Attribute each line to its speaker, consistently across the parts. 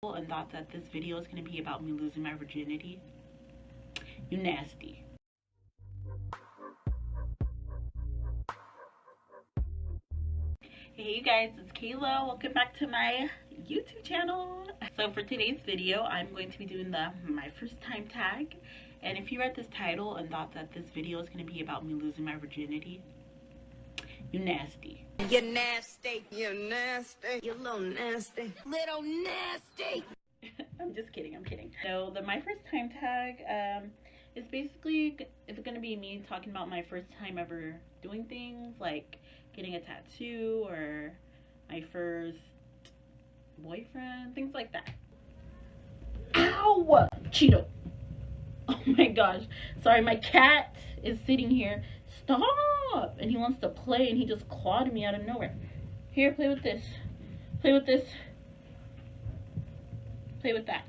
Speaker 1: And thought that this video is going to be about me losing my virginity. You nasty. Hey you guys, it's Kayla. Welcome back to my YouTube channel. So for today's video, I'm going to be doing the my first time tag. And if you read this title and thought that this video is going to be about me losing my virginity, you nasty.
Speaker 2: You're nasty. You're nasty. You're little nasty. Little nasty.
Speaker 1: I'm just kidding. I'm kidding. So the my first time tag is basically, it's gonna be me talking about my first time ever doing things like getting a tattoo or my first boyfriend, things like that. Ow! Cheeto. Oh my gosh. Sorry, my cat is sitting here. Stop! And he wants to play and he just clawed me out of nowhere. Here, play with this. Play with this. Play with that.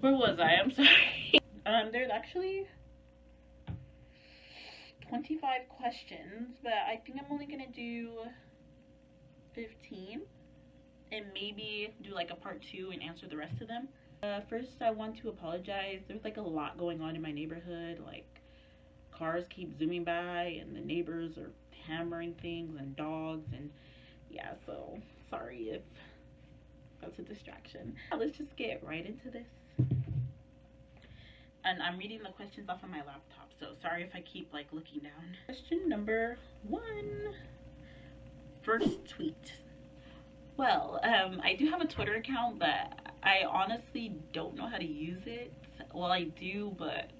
Speaker 1: Where was I? I'm sorry. There's actually 25 questions, but I think I'm only gonna do 15 and maybe do like a part 2 and answer the rest of them. First, I want to apologize. There's like a lot going on in my neighborhood. Like cars keep zooming by and the neighbors are hammering things and dogs, and yeah, so sorry if that's a distraction. Let's just get right into this. And I'm reading the questions off of my laptop, so sorry if I keep like looking down. Question number 1. First tweet. Well, I do have a Twitter account, but I honestly don't know how to use it. Well, I do, but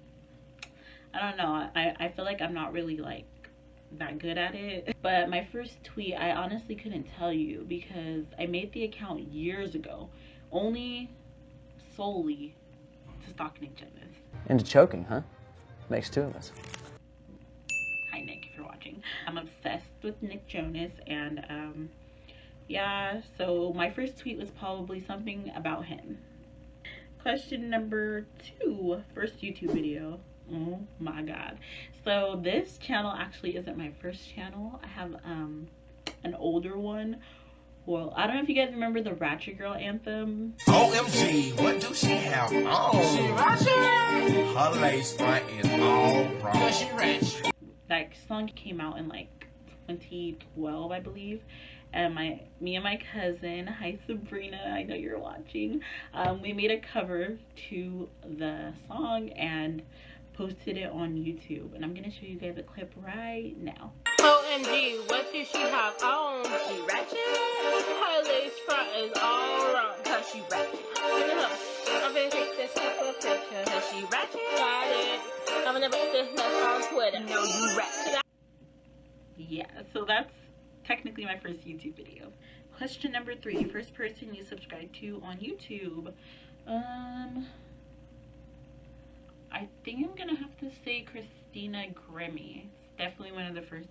Speaker 1: I don't know. I feel like I'm not really like that good at it. But my first tweet, I honestly couldn't tell you because I made the account years ago, only solely to stalk Nick Jonas.
Speaker 3: Into choking, huh? Makes 2 of us.
Speaker 1: Hi Nick, if you're watching. I'm obsessed with Nick Jonas, and yeah, so my first tweet was probably something about him. Question number 2, first YouTube video. Oh my god. So this channel actually isn't my first channel. I have an older one. Well, I don't know if you guys remember the Ratchet Girl anthem.
Speaker 4: OMG, what do she have on? She ratchet. Her lace front is all wrong. She ratchet.
Speaker 1: That song came out in like 2012, I believe. And me and my cousin, hi Sabrina, I know you're watching, we made a cover to the song and posted it on YouTube, and I'm gonna show you guys a clip right now.
Speaker 5: OMG, what does she have on? She ratchet. Her lace front is all wrong, cause she ratchet. I'm gonna take this super picture, cause she ratchet. Got it. I'm gonna put this mess on Twitter. No, you ratchet.
Speaker 1: Yeah, so that's technically my first YouTube video. Question number 3, first person you subscribed to on YouTube. I think I'm gonna have to say Christina Grimmie. It's definitely one of the first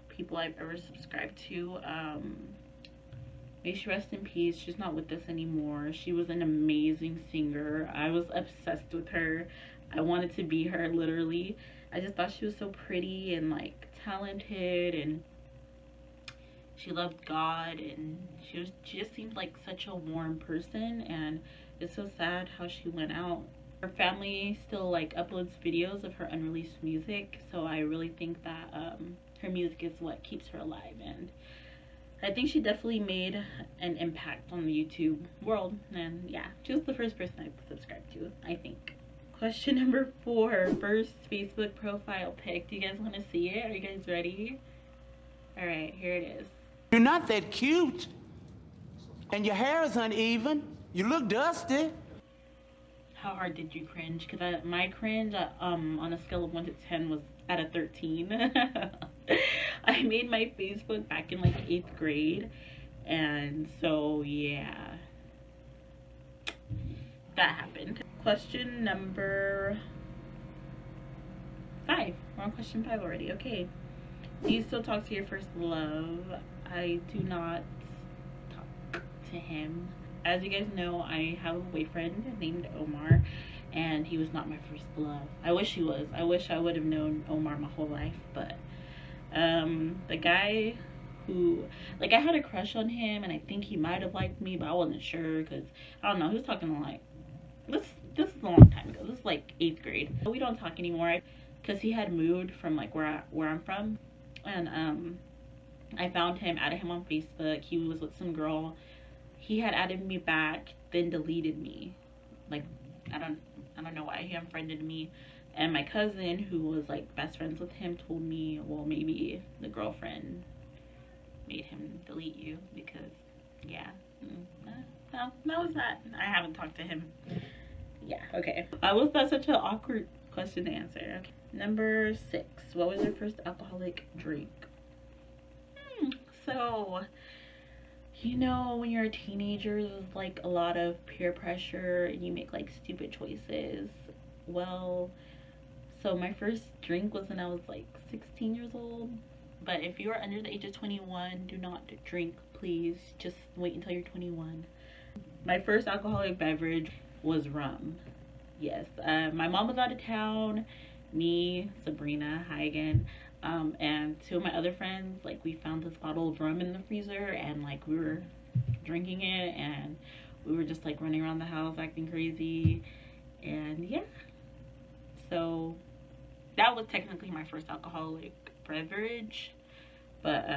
Speaker 1: people I've ever subscribed to. May she rest in peace. She's not with us anymore. She was an amazing singer. I was obsessed with her. I wanted to be her, literally. I just thought she was so pretty and like talented, and she loved God, and she just seemed like such a warm person, and it's so sad how she went out. Her family still like uploads videos of her unreleased music, so I really think that her music is what keeps her alive, and I think she definitely made an impact on the YouTube world. And yeah, she was the first person I subscribed to, I think. Question number 4, first Facebook profile pic. Do you guys want to see it? Are you guys ready? All right, here it is.
Speaker 6: You're not that cute, and your hair is uneven. You look dusty.
Speaker 1: How hard did you cringe? Because my cringe on a scale of 1 to 10 was at a 13. I made my Facebook back in like 8th grade, and so yeah, that happened. Question number 5. We're on question 5 already. Okay. Do you still talk to your first love? I do not talk to him. As you guys know, I have a boyfriend named Omar, and he was not my first love. I wish he was. I wish I would have known Omar my whole life, but the guy who, like, I had a crush on him, and I think he might have liked me, but I wasn't sure, because, I don't know, he was talking like, this is a long time ago. This is like 8th grade. We don't talk anymore, because he had moved from, like, where I'm from, and, I found him, added him on Facebook. He was with some girl. He had added me back, then deleted me. Like, I don't know why he unfriended me. And my cousin, who was like best friends with him, told me, well, maybe the girlfriend made him delete you, because, yeah. Well, that was that. I haven't talked to him. Yeah, okay. Was that such an awkward question to answer? Okay. Number 6. What was your first alcoholic drink? So, you know, when you're a teenager, there's like a lot of peer pressure and you make like stupid choices. Well, so my first drink was when I was like 16 years old. But if you are under the age of 21, do not drink, please. Just wait until you're 21. My first alcoholic beverage was rum. Yes, my mom was out of town. Me, Sabrina, hi again. And 2 of my other friends, like, we found this bottle of rum in the freezer, and like we were drinking it, and we were just like running around the house acting crazy, and yeah. So that was technically my first alcoholic beverage, but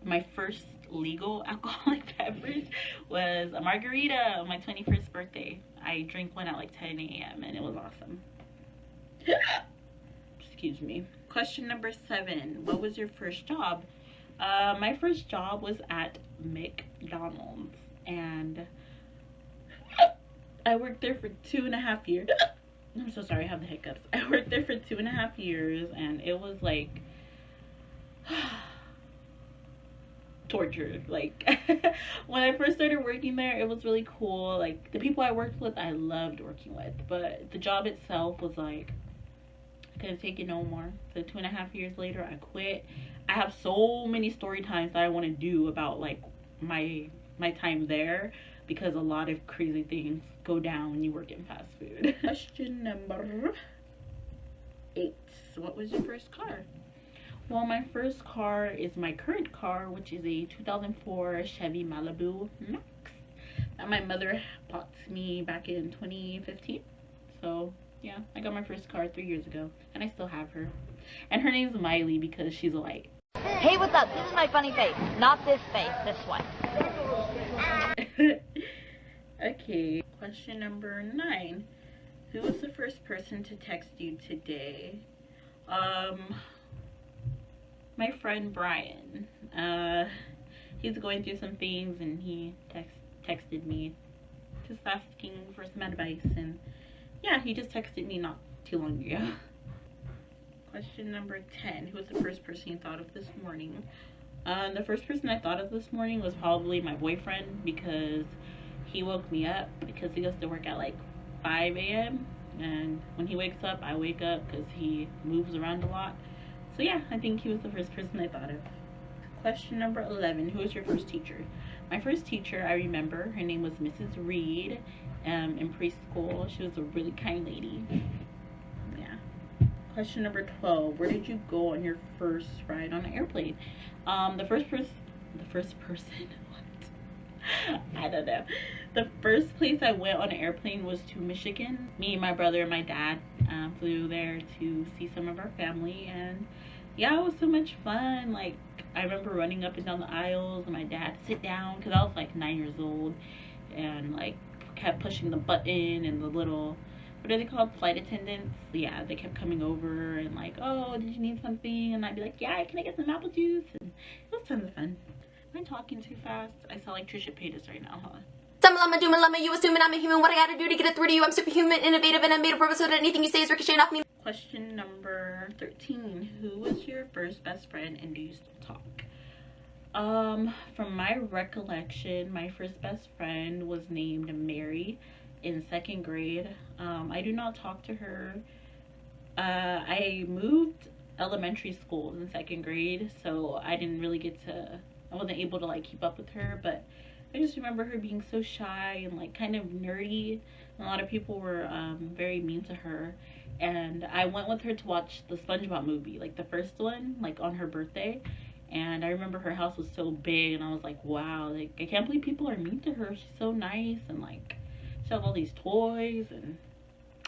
Speaker 1: my first legal alcoholic beverage was a margarita on my 21st birthday. I drank one at like 10 a.m. and it was awesome. Excuse me. Question number 7. What was your first job? My first job was at McDonald's, and I worked there for 2.5 years. I'm so sorry, I have the hiccups. I worked there for 2.5 years, and it was like torture. Like, when I first started working there, it was really cool. Like, the people I worked with, I loved working with, but the job itself was like, I couldn't take it no more. So 2.5 years later, I quit. I have so many story times that I want to do about like my time there, because a lot of crazy things go down when you work in fast food. Question number 8. What was your first car? Well, my first car is my current car, which is a 2004 Chevy Malibu Max that my mother bought me back in 2015. So yeah, I got my first car 3 years ago, and I still have her. And her name's Miley because she's white.
Speaker 7: Hey, what's up? This is my funny face. Not this face, this one.
Speaker 1: Okay, question number 9. Who was the first person to text you today? My friend Brian. He's going through some things, and he texted me just asking for some advice, and yeah, he just texted me not too long ago. Question number 10. Who was the first person you thought of this morning? The first person I thought of this morning was probably my boyfriend, because he woke me up, because he goes to work at like 5 a.m. and when he wakes up, I wake up because he moves around a lot. So yeah, I think he was the first person I thought of. Question number 11. Who was your first teacher? My first teacher, I remember, her name was Mrs. Reed. In preschool, she was a really kind lady. Yeah. Question number 12. Where did you go on your first ride on an airplane? The first person what? I don't know. The first place I went on an airplane was to Michigan. Me, my brother, and my dad flew there to see some of our family, and yeah, it was so much fun. Like, I remember running up and down the aisles, and my dad sit down, because I was like 9 years old, and like kept pushing the button, and the little, what are they called, flight attendants? Yeah, they kept coming over and like, oh, did you need something? And I'd be like, yeah, can I get some apple juice? And it was tons of fun. Am I talking too fast? I sound like Trisha Paytas right now, huh?
Speaker 8: Lama, doom, lama, you assuming I'm a human. What I gotta do to get it through to you? I'm superhuman, innovative, and I made a purpose so that anything you say is ricocheting off me.
Speaker 1: Question number 13. Who was your first best friend, and do you still talk? From my recollection, my first best friend was named Mary in 2nd grade. I do not talk to her. I moved elementary schools in 2nd grade, so I didn't really I wasn't able to like keep up with her, but I just remember her being so shy and like kind of nerdy. A lot of people were very mean to her, and I went with her to watch the SpongeBob movie, like the first one, like on her birthday, And I remember her house was so big, and I was like, wow, like, I can't believe people are mean to her. She's so nice, and like, she has all these toys. And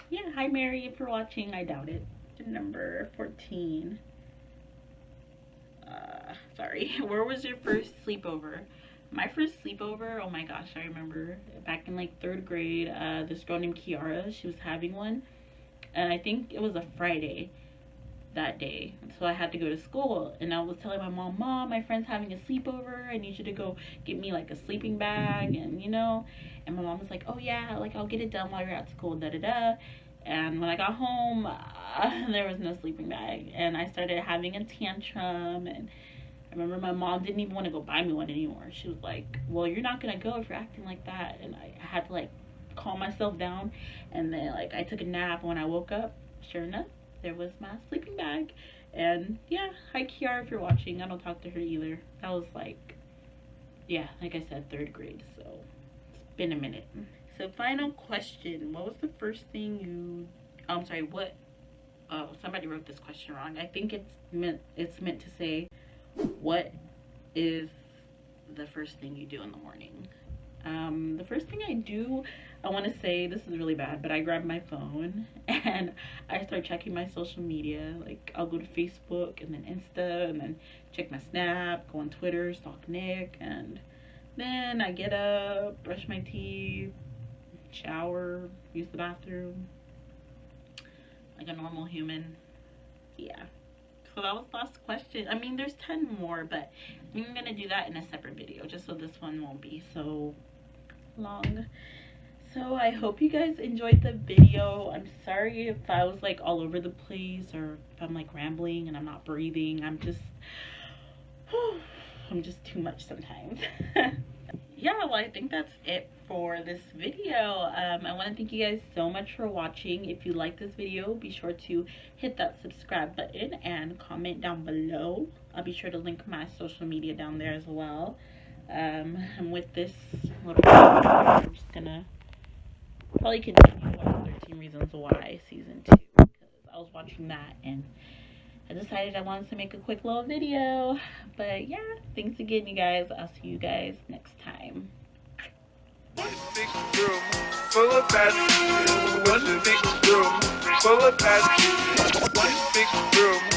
Speaker 1: yeah, hi Mary, if you're watching. I doubt it. Number 14. Sorry. Where was your first sleepover? My first sleepover, oh my gosh, I remember back in like 3rd grade, this girl named Kiara, she was having one, and I think it was a Friday that day, so I had to go to school, and I was telling my mom, my friend's having a sleepover, I need you to go get me like a sleeping bag, and you know, and my mom was like, oh yeah, like I'll get it done while you're at school, da da da. And when I got home, there was no sleeping bag, and I started having a tantrum. And I remember my mom didn't even want to go buy me one anymore. She was like, well, you're not gonna go if you're acting like that. And I had to like calm myself down, and then like I took a nap. When I woke up, sure enough, there was my sleeping bag. And yeah, hi Kiara, if you're watching. I don't talk to her either. That was like, yeah, like I said, 3rd grade, so it's been a minute. So final question, what was the first thing you, I'm sorry, what, oh, somebody wrote this question wrong. I think it's meant to say, what is the first thing you do in the morning? The first thing I do, I want to say, this is really bad, but I grab my phone and I start checking my social media. Like, I'll go to Facebook and then Insta, and then check my Snap, go on Twitter, stalk Nick, and then I get up, brush my teeth, shower, use the bathroom like a normal human. Yeah, so that was the last question. I mean, there's 10 more, but I'm gonna do that in a separate video just so this one won't be so long. So I hope you guys enjoyed the video. I'm sorry if I was like all over the place, or if I'm like rambling and I'm not breathing. I'm just too much sometimes. Yeah, well, I think that's it for this video. I want to thank you guys so much for watching. If you like this video, be sure to hit that subscribe button and comment down below. I'll be sure to link my social media down there as well. And with this little video, I'm just gonna probably continue watching 13 Reasons Why season 2, because I was watching that and I decided I wanted to make a quick little video. But yeah, thanks again, you guys. I'll see you guys next time.
Speaker 9: One big room full of bad people. One big room full of bad people. One big room